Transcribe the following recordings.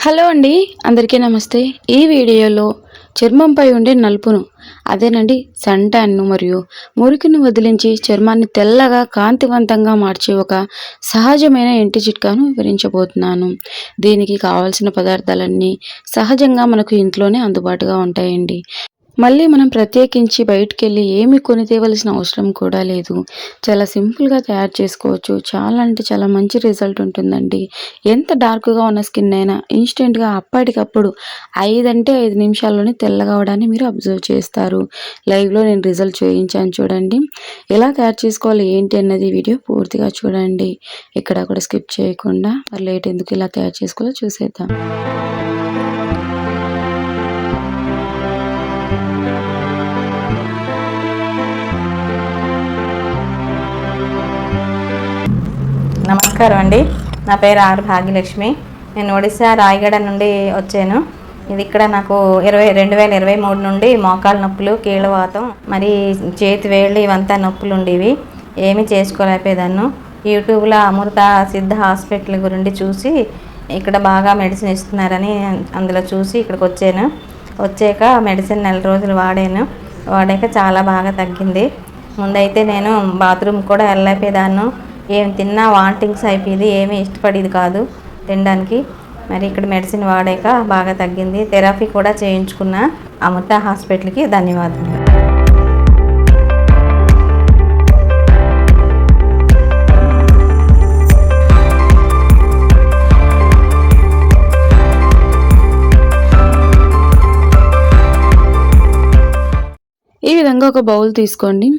Hello అండి, అందరికీ నమస్తే. ఈ వీడియోలో చర్మంపై ఉండే నలుపును అదేనండి సంటాన్ను మరియు మురికిని వదిలించి చర్మాన్ని తెల్లగా కాంతివంతంగా మార్చే ఒక సహజమైన ఇంటి చిట్కాను వివరించబోతున్నాను. దీనికి కావాల్సిన పదార్థాలన్నీ సహజంగా మనకు ఇంట్లోనే అందుబాటుగా ఉంటాయండి. మళ్ళీ మనం ప్రత్యేకించి బయటికెళ్ళి ఏమి కొని తేవలసిన అవసరం కూడా లేదు. చాలా సింపుల్గా తయారు చేసుకోవచ్చు. చాలా అంటే చాలా మంచి రిజల్ట్ ఉంటుందండి. ఎంత డార్క్గా ఉన్న స్కిన్ అయినా ఇన్స్టెంట్గా అప్పటికప్పుడు 5 అంటే 5 నిమిషాల్లోనే తెల్లగా అవడాన్ని మీరు అబ్జర్వ్ చేస్తారు. లైవ్లో నేను రిజల్ట్ చూపించాను చూడండి. ఎలా తయారు చేసుకోవాలి ఏంటి అన్నది వీడియో పూర్తిగా చూడండి. ఇక్కడ కూడా స్కిప్ చేయకుండా. మరి లేట్ ఎందుకు, ఇలా తయారు చేసుకోవాలో చూసేద్దాం. నమస్కారం అండి. నా పేరు ఆర్ భాగ్యలక్ష్మి. నేను ఒడిశా రాయగడ నుండి వచ్చాను. ఇది ఇక్కడ నాకు 2023 నుండి మోకాలు నొప్పులు, కీళ్ళవాతం, మరి చేతి వేళ్ళు ఇవంతా నొప్పులు ఉండేవి. ఏమీ చేసుకోలేకపోయేదాన్ని. యూట్యూబ్లో అమృత సిద్ధ హాస్పిటల్ గురించి చూసి ఇక్కడ బాగా మెడిసిన్ ఇస్తున్నారని అందులో చూసి ఇక్కడికి వచ్చాను. వచ్చాక మెడిసిన్ 4 రోజులు వాడాక చాలా బాగా తగ్గింది. ముందైతే నేను బాత్రూమ్ కూడా వెళ్ళలేకపోయేదాన్ని. ఏం తిన్నా వాంటింగ్స్ అయిపోయింది. ఏమీ ఇష్టపడేది కాదు తినడానికి. మరి ఇక్కడ మెడిసిన్ వాడాక బాగా తగ్గింది. థెరపీ కూడా చేయించుకున్న. అమృత హాస్పిటల్కి ధన్యవాదాలు. ఈ విధంగా ఒక బౌల్ తీసుకోండి.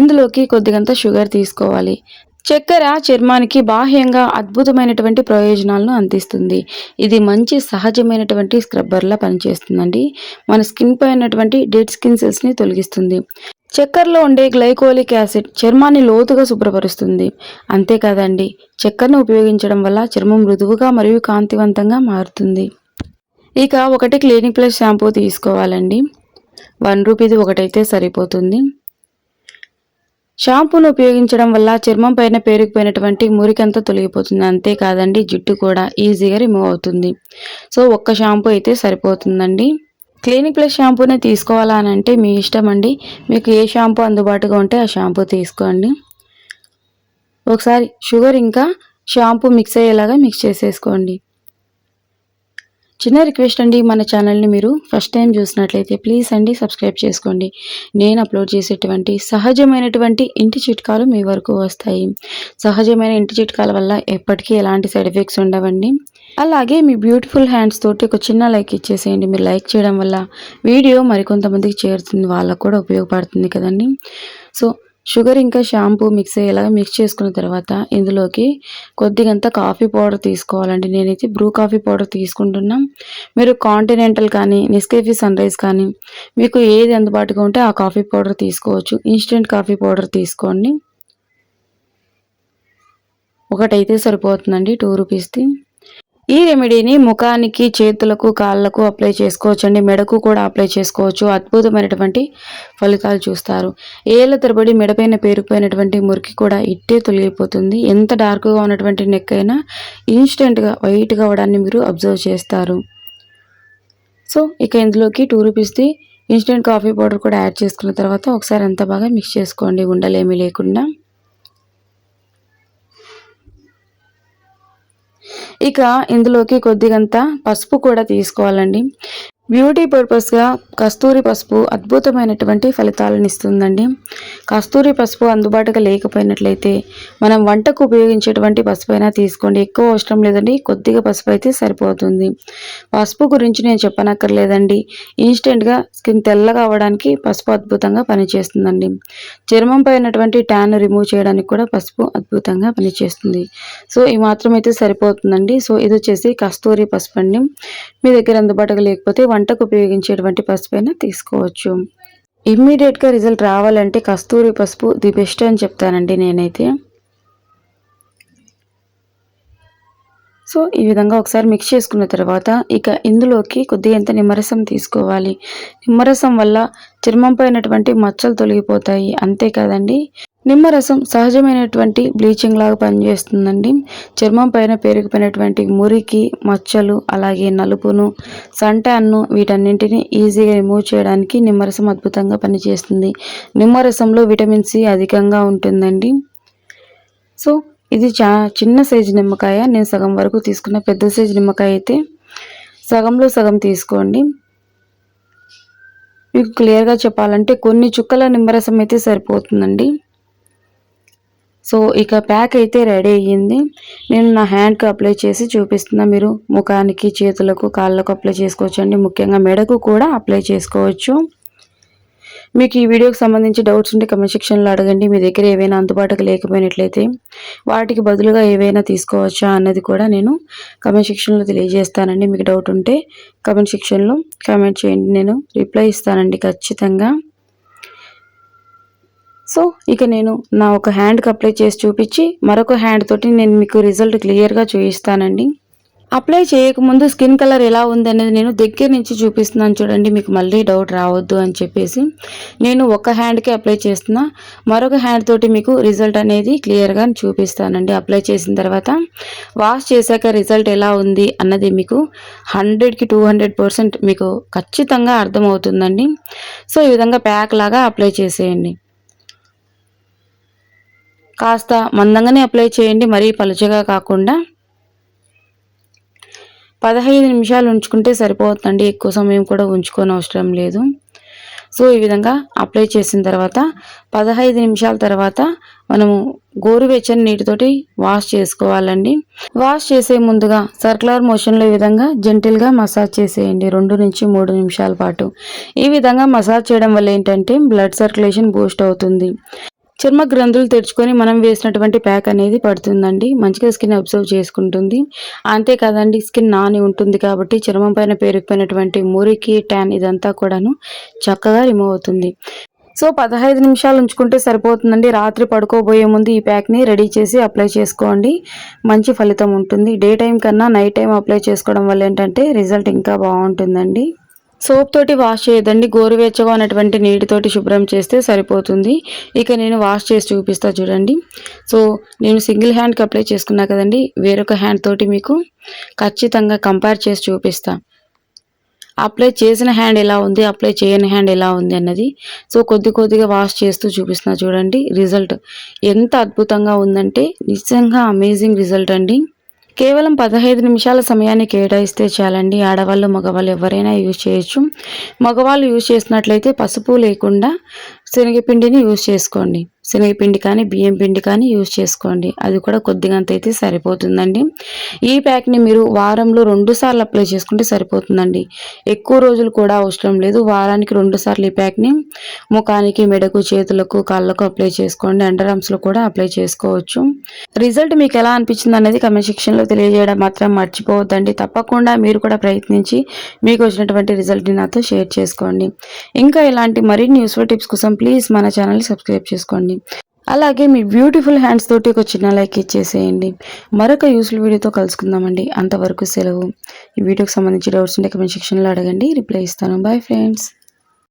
ఇందులోకి కొద్దిగంత షుగర్ తీసుకోవాలి. చక్కెర చర్మానికి బాహ్యంగా అద్భుతమైనటువంటి ప్రయోజనాలను అందిస్తుంది. ఇది మంచి సహజమైనటువంటి స్క్రబ్బర్లా పనిచేస్తుందండి. మన స్కిన్ పై ఉన్నటువంటి డెడ్ స్కిన్ సెల్స్ని తొలగిస్తుంది. చక్కెరలో ఉండే గ్లైకోలిక్ యాసిడ్ చర్మాన్ని లోతుగా శుభ్రపరుస్తుంది. అంతేకాదండి, చక్కెరను ఉపయోగించడం వల్ల చర్మం మృదువుగా మరియు కాంతివంతంగా మారుతుంది. ఇక 1 క్లినిక్ ప్లస్ షాంపూ తీసుకోవాలండి. 1 రూపీది ఒకటైతే సరిపోతుంది. షాంపూను ఉపయోగించడం వల్ల చర్మం పైన పేరుకుపోయినటువంటి మురికంతా తొలగిపోతుంది. అంతేకాదండి, జుట్టు కూడా ఈజీగా రిమూవ్ అవుతుంది. సో 1 షాంపూ అయితే సరిపోతుందండి. క్లినిక్ ప్లస్ షాంపూనే తీసుకోవాలా అని అంటే మీ ఇష్టం అండి. మీకు ఏ షాంపూ అందుబాటుగా ఉంటే ఆ షాంపూ తీసుకోండి. ఒకసారి షుగర్ ఇంకా షాంపూ మిక్స్ అయ్యేలాగా మిక్స్ చేసేసుకోండి. చిన్న రిక్వెస్ట్ అండి, మన ఛానల్ని మీరు ఫస్ట్ టైం చూసినట్లయితే ప్లీజ్ అండి సబ్స్క్రైబ్ చేసుకోండి. నేను అప్లోడ్ చేసేటువంటి సహజమైనటువంటి ఇంటి చిట్కాలు మీ వరకు వస్తాయి. సహజమైన ఇంటి చిట్కాల వల్ల ఎప్పటికీ ఎలాంటి సైడ్ ఎఫెక్ట్స్ ఉండవండి. అలాగే మీ బ్యూటిఫుల్ హ్యాండ్స్ తోటి ఒక చిన్న లైక్ ఇచ్చేసేయండి. మీరు లైక్ చేయడం వల్ల వీడియో మరికొంతమందికి చేరుతుంది, వాళ్ళకు కూడా ఉపయోగపడుతుంది కదండి. సో షుగర్ ఇంకా షాంపూ మిక్స్ అయ్యేలాగా మిక్స్ చేసుకున్న తర్వాత ఇందులోకి కొద్దిగంత కాఫీ పౌడర్ తీసుకోవాలండి. నేనైతే బ్రూ కాఫీ పౌడర్ తీసుకుంటున్నాం. మీరు కాంటినెంటల్ కానీ నెస్కేఫీ సన్ రైజ్ కానీ మీకు ఏది అందుబాటుగా ఉంటే ఆ కాఫీ పౌడర్ తీసుకోవచ్చు. ఇన్స్టెంట్ కాఫీ పౌడర్ తీసుకోండి. ఒకటైతే సరిపోతుందండి, 2 రూపీస్ది. ఈ రెమెడీని ముఖానికి, చేతులకు, కాళ్ళకు అప్లై చేసుకోవచ్చండి. మెడకు కూడా అప్లై చేసుకోవచ్చు. అద్భుతమైనటువంటి ఫలితాలు చూస్తారు. ఏళ్ల తరబడి మెడపైన పేరుకుపోయినటువంటి మురికి కూడా ఇట్టే తొలగిపోతుంది. ఎంత డార్క్గా ఉన్నటువంటి నెక్ అయినా ఇన్స్టెంట్గా వైట్గా అవ్వడాన్ని మీరు అబ్జర్వ్ చేస్తారు. సో ఇక ఇందులోకి 2 రూపీస్ది ఇన్స్టెంట్ కాఫీ పౌడర్ కూడా యాడ్ చేసుకున్న తర్వాత ఒకసారి అంతా బాగా మిక్స్ చేసుకోండి, ఉండలేమీ లేకుండా. ఇక ఇందులోకి కొద్దిగంత పసుపు కూడా తీసుకోవాలండి. బ్యూటీ పర్పస్గా కస్తూరి పసుపు అద్భుతమైనటువంటి ఫలితాలను ఇస్తుందండి. కస్తూరి పసుపు అందుబాటుగా లేకపోయినట్లయితే మనం వంటకు ఉపయోగించేటువంటి పసుపు అయినా తీసుకోండి. ఎక్కువ అవసరం లేదండి, కొద్దిగా పసుపు అయితే సరిపోతుంది. పసుపు గురించి నేను చెప్పనక్కర్లేదండి. ఇన్స్టెంట్గా స్కిన్ తెల్లగా అవ్వడానికి పసుపు అద్భుతంగా పనిచేస్తుందండి. చర్మంపై ఉన్నటువంటి ట్యాన్ రిమూవ్ చేయడానికి కూడా పసుపు అద్భుతంగా పనిచేస్తుంది. సో ఈ మాత్రం అయితే సరిపోతుందండి. సో ఇది వచ్చేసి కస్తూరి పసుపు అండి. మీ దగ్గర అందుబాటుగా లేకపోతే వంటకు ఉపయోగించేటువంటి పసుపు అయినా తీసుకోవచ్చు. ఇమ్మీడియట్గా రిజల్ట్ రావాలంటే కస్తూరి పసుపు ది బెస్ట్ అని చెప్తానండి నేనైతే. సో ఈ విధంగా ఒకసారి మిక్స్ చేసుకున్న తర్వాత ఇక ఇందులోకి కొద్దిగంత నిమ్మరసం తీసుకోవాలి. నిమ్మరసం వల్ల చర్మంపై ఉన్నటువంటి మచ్చలు తొలగిపోతాయి. అంతేకాదండి, నిమ్మరసం సహజమైనటువంటి బ్లీచింగ్ లాగా పనిచేస్తుందండి. చర్మం పైన పేరుకుపోయినటువంటి మురికి, మచ్చలు, అలాగే నలుపును, సన్టాన్ను వీటన్నింటినీ ఈజీగా రిమూవ్ చేయడానికి నిమ్మరసం అద్భుతంగా పనిచేస్తుంది. నిమ్మరసంలో విటమిన్ సి అధికంగా ఉంటుందండి. సో ఇది చిన్న సైజు నిమ్మకాయ, నేను సగం వరకు తీసుకున్న. పెద్ద సైజు నిమ్మకాయ అయితే సగంలో సగం తీసుకోండి. మీకు క్లియర్గా చెప్పాలంటే కొన్ని చుక్కల నిమ్మరసం అయితే సరిపోతుందండి. సో ఇక ప్యాక్ అయితే రెడీ అయ్యింది. నేను నా హ్యాండ్కి అప్లై చేసి చూపిస్తున్నా. మీరు ముఖానికి, చేతులకు, కాళ్ళకు అప్లై చేసుకోవచ్చు అండి. ముఖ్యంగా మెడకు కూడా అప్లై చేసుకోవచ్చు. మీకు ఈ వీడియోకి సంబంధించి డౌట్స్ ఉంటే కమెంట్ సెక్షన్లో అడగండి. మీ దగ్గర ఏవైనా అందుబాటులో లేకపోయినట్లయితే వాటికి బదులుగా ఏవైనా తీసుకోవచ్చా అన్నది కూడా నేను కమెంట్ సెక్షన్లో తెలియజేస్తానండి. మీకు డౌట్ ఉంటే కమెంట్ సెక్షన్లో కామెంట్ చేయండి, నేను రిప్లై ఇస్తానండి ఖచ్చితంగా. సో ఇక నేను నా ఒక హ్యాండ్కి అప్లై చేసి చూపించి మరొక హ్యాండ్ తోటి నేను మీకు రిజల్ట్ క్లియర్గా చూపిస్తానండి. అప్లై చేయకముందు స్కిన్ కలర్ ఎలా ఉంది అనేది నేను దగ్గర నుంచి చూపిస్తున్నాను చూడండి, మీకు మళ్ళీ డౌట్ రావద్దు అని చెప్పేసి. నేను ఒక హ్యాండ్కి అప్లై చేస్తున్నా, మరొక హ్యాండ్ తోటి మీకు రిజల్ట్ అనేది క్లియర్గా చూపిస్తానండి. అప్లై చేసిన తర్వాత వాష్ చేశాక రిజల్ట్ ఎలా ఉంది అన్నది మీకు 100కి 200% మీకు ఖచ్చితంగా అర్థమవుతుందండి. సో ఈ విధంగా ప్యాక్ లాగా అప్లై చేసేయండి. కాస్త మందంగానే అప్లై చేయండి, మరీ పలుచగా కాకుండా. 15 నిమిషాలు ఉంచుకుంటే సరిపోతుందండి, ఎక్కువ సమయం కూడా ఉంచుకొని అవసరం లేదు. సో ఈ విధంగా అప్లై చేసిన తర్వాత 15 నిమిషాల తర్వాత మనము గోరువెచ్చని నీటితోటి వాష్ చేసుకోవాలండి. వాష్ చేసే ముందుగా సర్క్యులర్ మోషన్లో ఈ విధంగా జెంటిల్గా మసాజ్ చేసేయండి 2 నుంచి 3 నిమిషాల పాటు. ఈ విధంగా మసాజ్ చేయడం వల్ల ఏంటంటే బ్లడ్ సర్క్యులేషన్ బూస్ట్ అవుతుంది. చర్మ గ్రంథులు తెరుచుకొని మనం వేసినటువంటి ప్యాక్ అనేది పడుతుందండి. మంచిగా స్కిన్ అబ్జర్వ్ చేసుకుంటుంది. అంతేకాదండి, స్కిన్ నాని ఉంటుంది కాబట్టి చర్మం పైన పేరుకుపోయినటువంటి మురికి, ట్యాన్ ఇదంతా కూడాను చక్కగా రిమూవ్ అవుతుంది. సో 15 నిమిషాలు ఉంచుకుంటే సరిపోతుందండి. రాత్రి పడుకోబోయే ముందు ఈ ప్యాక్ని రెడీ చేసి అప్లై చేసుకోండి, మంచి ఫలితం ఉంటుంది. డే టైం కన్నా నైట్ టైం అప్లై చేసుకోవడం వల్ల ఏంటంటే రిజల్ట్ ఇంకా బాగుంటుందండి. సోప్ తోటి వాష్ చేయదండి, గోరువెచ్చగా ఉన్నటువంటి నీటితోటి శుభ్రం చేస్తే సరిపోతుంది. ఇక నేను వాష్ చేసి చూపిస్తా చూడండి. సో నేను సింగిల్ హ్యాండ్కి అప్లై చేసుకున్నా కదండి, వేరొక హ్యాండ్ తోటి మీకు ఖచ్చితంగా కంపేర్ చేసి చూపిస్తా. అప్లై చేసిన హ్యాండ్ ఎలా ఉంది, అప్లై చేయని హ్యాండ్ ఎలా ఉంది అన్నది. సో కొద్దిగా వాష్ చేస్తూ చూపిస్తున్నా చూడండి. రిజల్ట్ ఎంత అద్భుతంగా ఉందంటే నిజంగా అమేజింగ్ రిజల్ట్ అండి. కేవలం 15 నిమిషాల సమయాన్ని కేటాయిస్తే చాలండి. ఆడవాళ్ళు, మగవాళ్ళు ఎవరైనా యూజ్ చేయొచ్చు. మగవాళ్ళు యూజ్ చేసినట్లయితే పసుపు లేకుండా శనగపిండిని యూజ్ చేసుకోండి. శనగపిండి కానీ బియ్యం పిండి కానీ యూజ్ చేసుకోండి, అది కూడా కొద్దిగంత అయితే సరిపోతుందండి. ఈ ప్యాక్ని మీరు వారంలో 2 సార్లు అప్లై చేసుకుంటే సరిపోతుందండి. ఎక్కువ రోజులు కూడా అవసరం లేదు. వారానికి 2 సార్లు ఈ ప్యాక్ని ముఖానికి, మెడకు, చేతులకు, కాళ్ళకు అప్లై చేసుకోండి. అండర్ ఆర్మ్స్లో కూడా అప్లై చేసుకోవచ్చు. రిజల్ట్ మీకు ఎలా అనిపించింది అనేది కమెంట్ సెక్షన్లో తెలియజేయడం మాత్రం మర్చిపోవద్దండి. తప్పకుండా మీరు కూడా ప్రయత్నించి మీకు వచ్చినటువంటి రిజల్ట్ని నాతో షేర్ చేసుకోండి. ఇంకా ఇలాంటి మరిన్ని యూస్ఫుల్ టిప్స్ కోసం ప్లీజ్ మన ఛానల్ని సబ్స్క్రైబ్ చేసుకోండి. అలాగే మీ బ్యూటిఫుల్ హ్యాండ్స్ తోటి ఒక చిన్న లైక్ ఇచ్చేసేయండి. మరొక యూస్ఫుల్ వీడియోతో కలుసుకుందామండి. అంతవరకు సెలవు. ఈ వీడియోకి సంబంధించి డౌట్స్ ఉంటే కమెంట్ సెక్షన్లో అడగండి, రిప్లై ఇస్తాను. Bye friends.